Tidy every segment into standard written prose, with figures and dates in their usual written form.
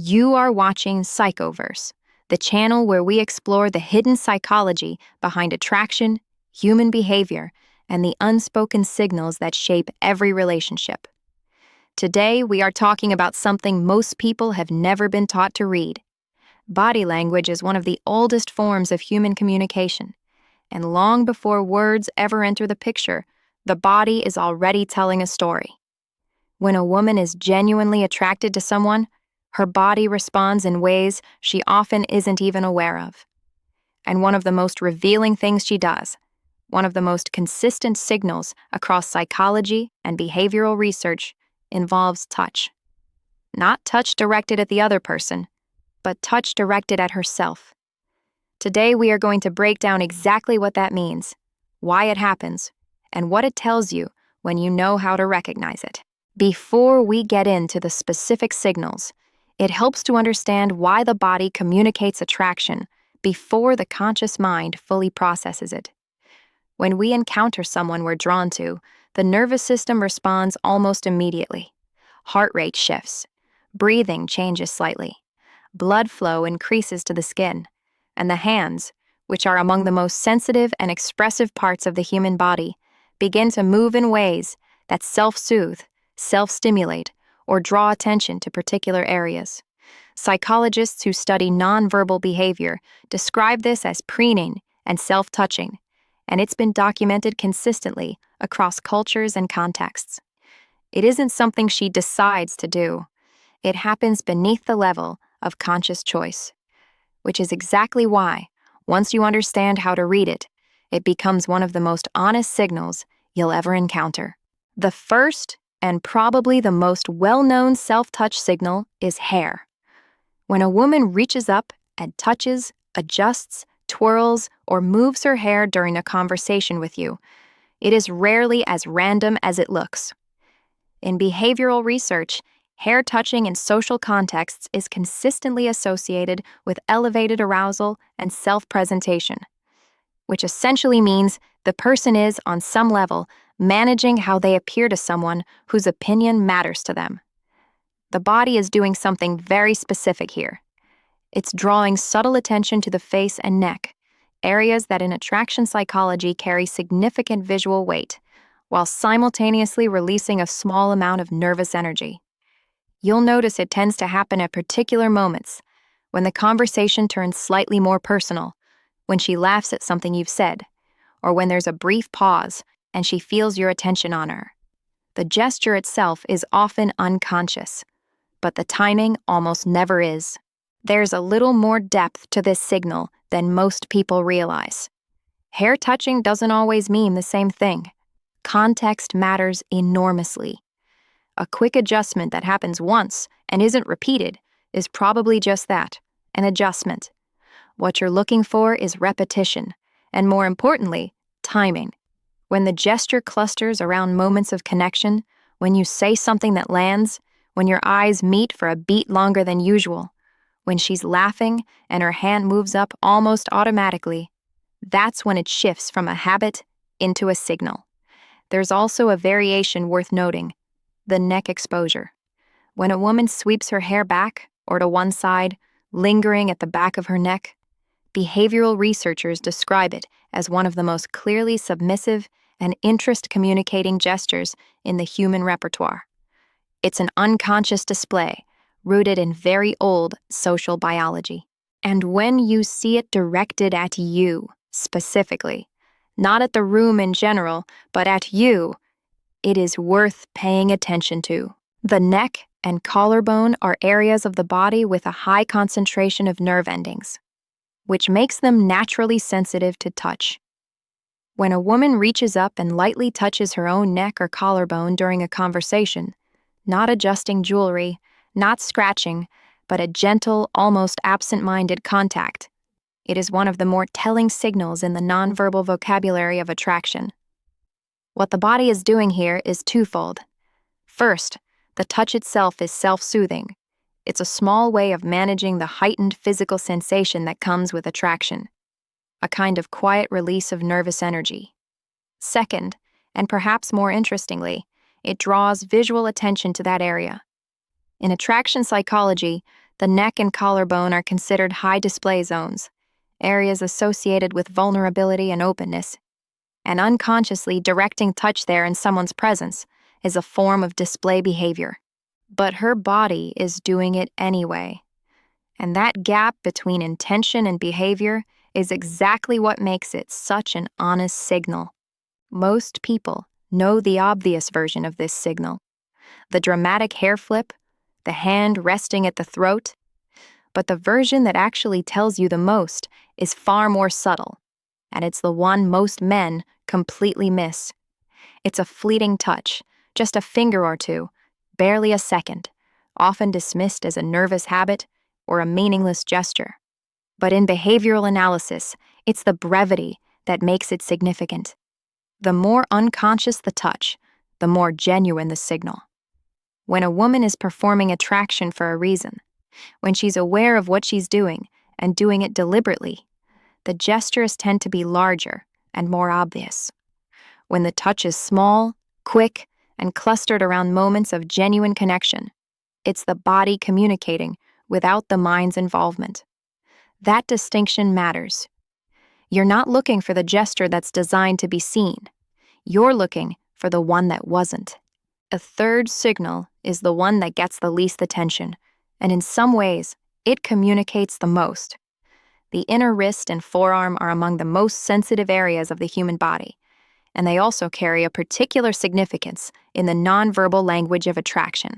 You are watching Psychoverse, the channel where we explore the hidden psychology behind attraction, human behavior, and the unspoken signals that shape every relationship. Today, we are talking about something most people have never been taught to read. Body language is one of the oldest forms of human communication, and long before words ever enter the picture, the body is already telling a story. When a woman is genuinely attracted to someone, her body responds in ways she often isn't even aware of. And one of the most revealing things she does, one of the most consistent signals across psychology and behavioral research, involves touch. Not touch directed at the other person, but touch directed at herself. Today we are going to break down exactly what that means, why it happens, and what it tells you when you know how to recognize it. Before we get into the specific signals, it helps to understand why the body communicates attraction before the conscious mind fully processes it. When we encounter someone we're drawn to, the nervous system responds almost immediately. Heart rate shifts, breathing changes slightly, blood flow increases to the skin, and the hands, which are among the most sensitive and expressive parts of the human body, begin to move in ways that self-soothe, self-stimulate, or draw attention to particular areas. Psychologists who study nonverbal behavior describe this as preening and self-touching, and it's been documented consistently across cultures and contexts. It isn't something she decides to do. It happens beneath the level of conscious choice, which is exactly why, once you understand how to read it, it becomes one of the most honest signals you'll ever encounter. The first and probably the most well-known self-touch signal is hair. When a woman reaches up and touches, adjusts, twirls, or moves her hair during a conversation with you, it is rarely as random as it looks. In behavioral research, hair touching in social contexts is consistently associated with elevated arousal and self-presentation, which essentially means the person is, on some level, managing how they appear to someone whose opinion matters to them. The body is doing something very specific here. It's drawing subtle attention to the face and neck, areas that in attraction psychology carry significant visual weight, while simultaneously releasing a small amount of nervous energy. You'll notice it tends to happen at particular moments, when the conversation turns slightly more personal, when she laughs at something you've said, or when there's a brief pause and she feels your attention on her. The gesture itself is often unconscious, but the timing almost never is. There's a little more depth to this signal than most people realize. Hair touching doesn't always mean the same thing. Context matters enormously. A quick adjustment that happens once and isn't repeated is probably just that, an adjustment. What you're looking for is repetition, and more importantly, timing. When the gesture clusters around moments of connection, when you say something that lands, when your eyes meet for a beat longer than usual, when she's laughing and her hand moves up almost automatically, that's when it shifts from a habit into a signal. There's also a variation worth noting: the neck exposure. When a woman sweeps her hair back or to one side, lingering at the back of her neck, behavioral researchers describe it as one of the most clearly submissive and interest-communicating gestures in the human repertoire. It's an unconscious display, rooted in very old social biology. And when you see it directed at you, specifically, not at the room in general, but at you, it is worth paying attention to. The neck and collarbone are areas of the body with a high concentration of nerve endings, which makes them naturally sensitive to touch. When a woman reaches up and lightly touches her own neck or collarbone during a conversation, not adjusting jewelry, not scratching, but a gentle, almost absent-minded contact, it is one of the more telling signals in the nonverbal vocabulary of attraction. What the body is doing here is twofold. First, the touch itself is self-soothing. It's a small way of managing the heightened physical sensation that comes with attraction, a kind of quiet release of nervous energy. Second, and perhaps more interestingly, it draws visual attention to that area. In attraction psychology, The neck and collarbone are considered high display zones, areas associated with vulnerability and openness, and unconsciously directing touch there in someone's presence is a form of display behavior. But her body is doing it anyway. And that gap between intention and behavior is exactly what makes it such an honest signal. Most people know the obvious version of this signal, the dramatic hair flip, the hand resting at the throat, but the version that actually tells you the most is far more subtle, and it's the one most men completely miss. It's a fleeting touch, just a finger or two, barely a second, often dismissed as a nervous habit or a meaningless gesture. But in behavioral analysis, it's the brevity that makes it significant. The more unconscious the touch, the more genuine the signal. When a woman is performing attraction for a reason, when she's aware of what she's doing and doing it deliberately, the gestures tend to be larger and more obvious. When the touch is small, quick, and clustered around moments of genuine connection, it's the body communicating without the mind's involvement. That distinction matters. You're not looking for the gesture that's designed to be seen. You're looking for the one that wasn't. A third signal is the one that gets the least attention, and in some ways, it communicates the most. The inner wrist and forearm are among the most sensitive areas of the human body, and they also carry a particular significance in the nonverbal language of attraction.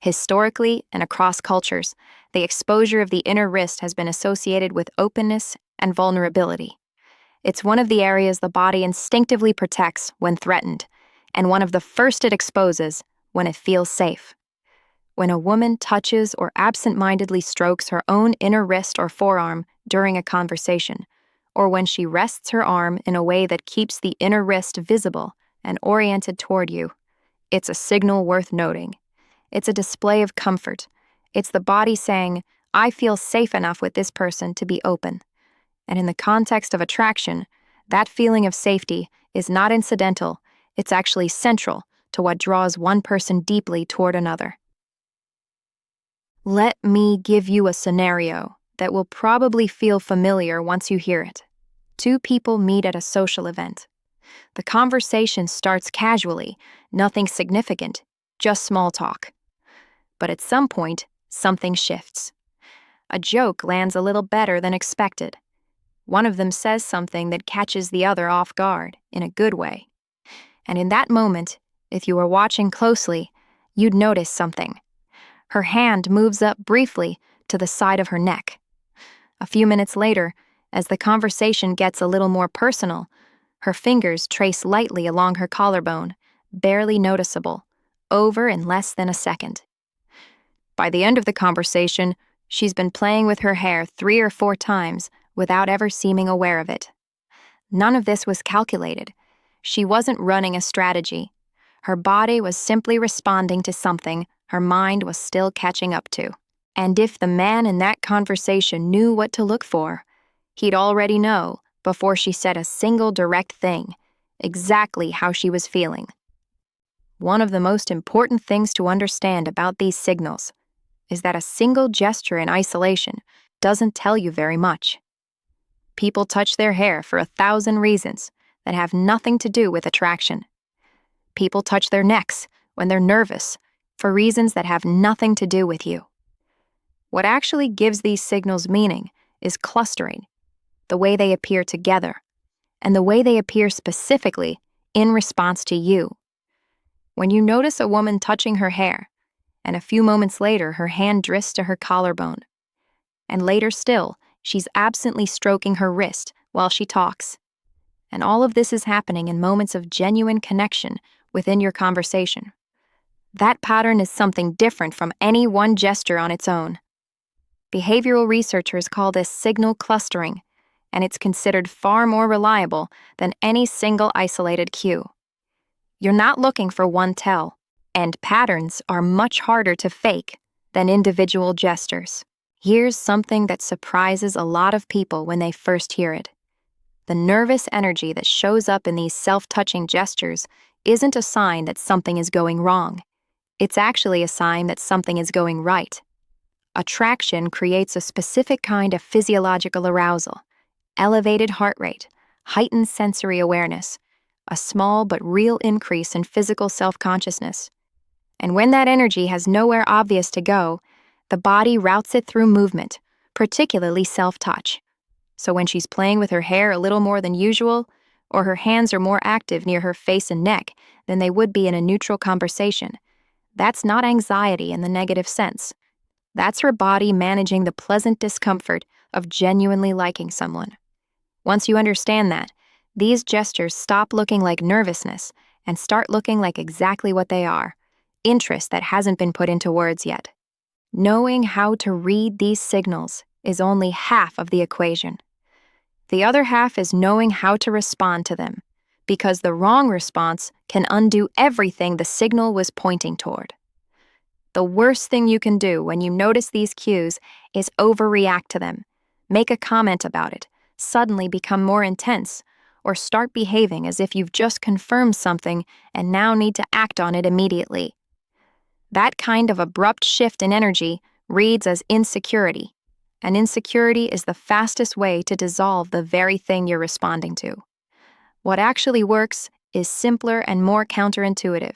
Historically and across cultures, the exposure of the inner wrist has been associated with openness and vulnerability. It's one of the areas the body instinctively protects when threatened, and one of the first it exposes when it feels safe. When a woman touches or absent-mindedly strokes her own inner wrist or forearm during a conversation, or when she rests her arm in a way that keeps the inner wrist visible and oriented toward you, it's a signal worth noting. It's a display of comfort. It's the body saying, I feel safe enough with this person to be open. And in the context of attraction, that feeling of safety is not incidental, it's actually central to what draws one person deeply toward another. Let me give you a scenario that will probably feel familiar once you hear it. Two people meet at a social event. The conversation starts casually, nothing significant, just small talk. But at some point, something shifts. A joke lands a little better than expected. One of them says something that catches the other off guard, in a good way. And in that moment, if you were watching closely, you'd notice something. Her hand moves up briefly to the side of her neck. A few minutes later, as the conversation gets a little more personal, her fingers trace lightly along her collarbone, barely noticeable, over in less than a second. By the end of the conversation, she's been playing with her hair 3 or 4 times without ever seeming aware of it. None of this was calculated. She wasn't running a strategy. Her body was simply responding to something her mind was still catching up to. And if the man in that conversation knew what to look for, he'd already know, before she said a single direct thing, exactly how she was feeling. One of the most important things to understand about these signals is that a single gesture in isolation doesn't tell you very much. People touch their hair for 1,000 reasons that have nothing to do with attraction. People touch their necks when they're nervous for reasons that have nothing to do with you. What actually gives these signals meaning is clustering, the way they appear together, and the way they appear specifically in response to you. When you notice a woman touching her hair, and a few moments later her hand drifts to her collarbone, and later still, she's absently stroking her wrist while she talks. And all of this is happening in moments of genuine connection within your conversation. That pattern is something different from any one gesture on its own. Behavioral researchers call this signal clustering, and it's considered far more reliable than any single isolated cue. You're not looking for one tell, and patterns are much harder to fake than individual gestures. Here's something that surprises a lot of people when they first hear it. The nervous energy that shows up in these self-touching gestures isn't a sign that something is going wrong. It's actually a sign that something is going right. Attraction creates a specific kind of physiological arousal, elevated heart rate, heightened sensory awareness, a small but real increase in physical self-consciousness. And when that energy has nowhere obvious to go, the body routes it through movement, particularly self-touch. So when she's playing with her hair a little more than usual, or her hands are more active near her face and neck than they would be in a neutral conversation, that's not anxiety in the negative sense. That's her body managing the pleasant discomfort of genuinely liking someone. Once you understand that, these gestures stop looking like nervousness and start looking like exactly what they are: interest that hasn't been put into words yet. Knowing how to read these signals is only half of the equation. The other half is knowing how to respond to them, because the wrong response can undo everything the signal was pointing toward. The worst thing you can do when you notice these cues is overreact to them, make a comment about it, suddenly become more intense, or start behaving as if you've just confirmed something and now need to act on it immediately. That kind of abrupt shift in energy reads as insecurity, and insecurity is the fastest way to dissolve the very thing you're responding to. What actually works is simpler and more counterintuitive.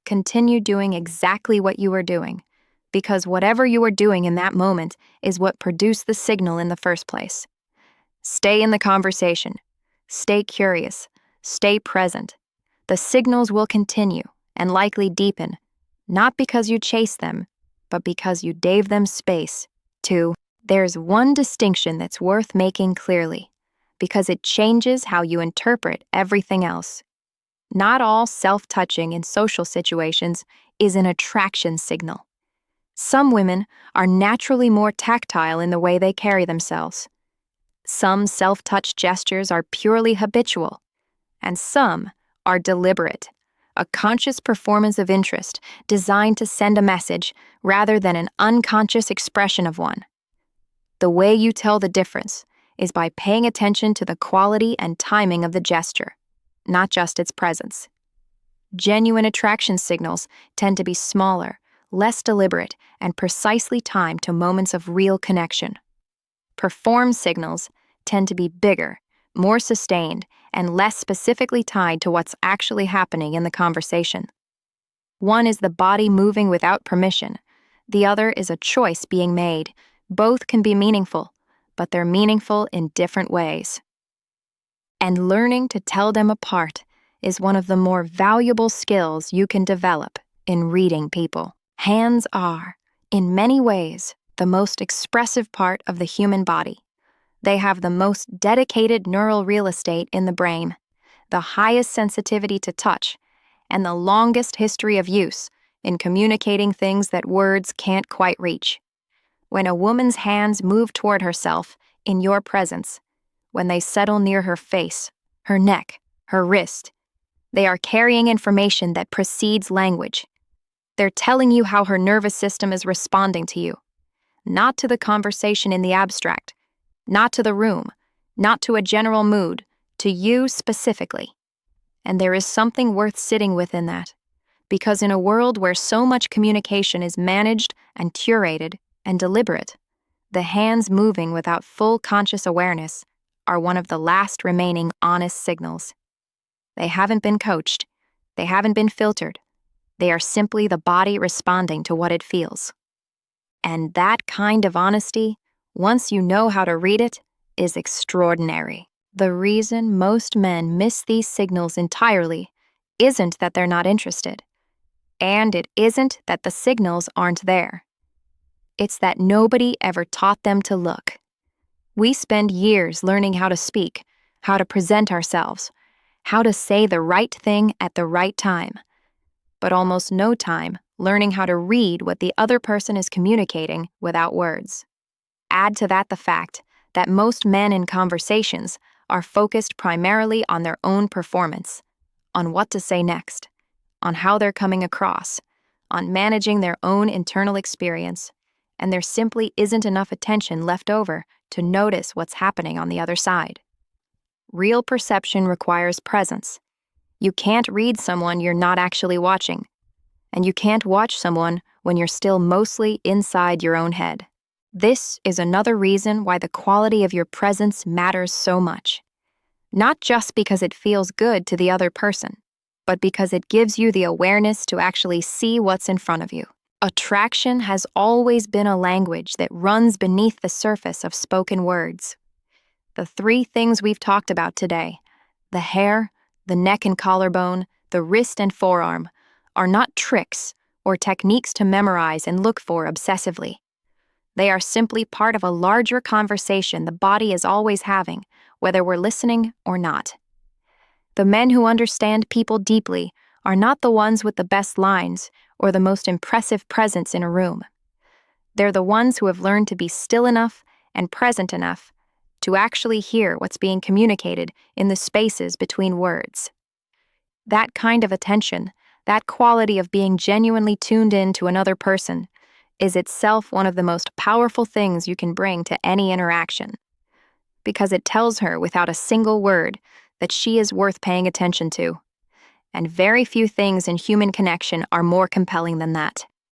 Continue doing exactly what you are doing, because whatever you are doing in that moment is what produced the signal in the first place. Stay in the conversation. Stay curious. Stay present. The signals will continue and likely deepen, not because you chased them, but because you gave them space to. There's one distinction that's worth making clearly, because it changes how you interpret everything else. Not all self-touching in social situations is an attraction signal. Some women are naturally more tactile in the way they carry themselves. Some self-touch gestures are purely habitual, and some are deliberate, a conscious performance of interest designed to send a message rather than an unconscious expression of one. The way you tell the difference is by paying attention to the quality and timing of the gesture, not just its presence. Genuine attraction signals tend to be smaller, less deliberate, and precisely timed to moments of real connection. Performed signals tend to be bigger, more sustained, and less specifically tied to what's actually happening in the conversation. One is the body moving without permission. The other is a choice being made. Both can be meaningful, but they're meaningful in different ways. And learning to tell them apart is one of the more valuable skills you can develop in reading people. Hands are, in many ways, the most expressive part of the human body. They have the most dedicated neural real estate in the brain, the highest sensitivity to touch, and the longest history of use in communicating things that words can't quite reach. When a woman's hands move toward herself in your presence, when they settle near her face, her neck, her wrist, they are carrying information that precedes language. They're telling you how her nervous system is responding to you, not to the conversation in the abstract, not to the room, not to a general mood, to you specifically. And there is something worth sitting with in that, because in a world where so much communication is managed and curated and deliberate, the hands moving without full conscious awareness are one of the last remaining honest signals. They haven't been coached. They haven't been filtered. They are simply the body responding to what it feels. And that kind of honesty, once you know how to read it, is extraordinary. The reason most men miss these signals entirely isn't that they're not interested, and it isn't that the signals aren't there. It's that nobody ever taught them to look. We spend years learning how to speak, how to present ourselves, how to say the right thing at the right time, but almost no time learning how to read what the other person is communicating without words. Add to that the fact that most men in conversations are focused primarily on their own performance, on what to say next, on how they're coming across, on managing their own internal experience, and there simply isn't enough attention left over to notice what's happening on the other side. Real perception requires presence. You can't read someone you're not actually watching, and you can't watch someone when you're still mostly inside your own head. This is another reason why the quality of your presence matters so much. Not just because it feels good to the other person, but because it gives you the awareness to actually see what's in front of you. Attraction has always been a language that runs beneath the surface of spoken words. The three things we've talked about today, the hair, the neck and collarbone, the wrist and forearm, are not tricks or techniques to memorize and look for obsessively. They are simply part of a larger conversation the body is always having, whether we're listening or not. The men who understand people deeply are not the ones with the best lines or the most impressive presence in a room. They're the ones who have learned to be still enough and present enough to actually hear what's being communicated in the spaces between words. That kind of attention, that quality of being genuinely tuned in to another person, is itself one of the most powerful things you can bring to any interaction, because it tells her without a single word that she is worth paying attention to. And very few things in human connection are more compelling than that.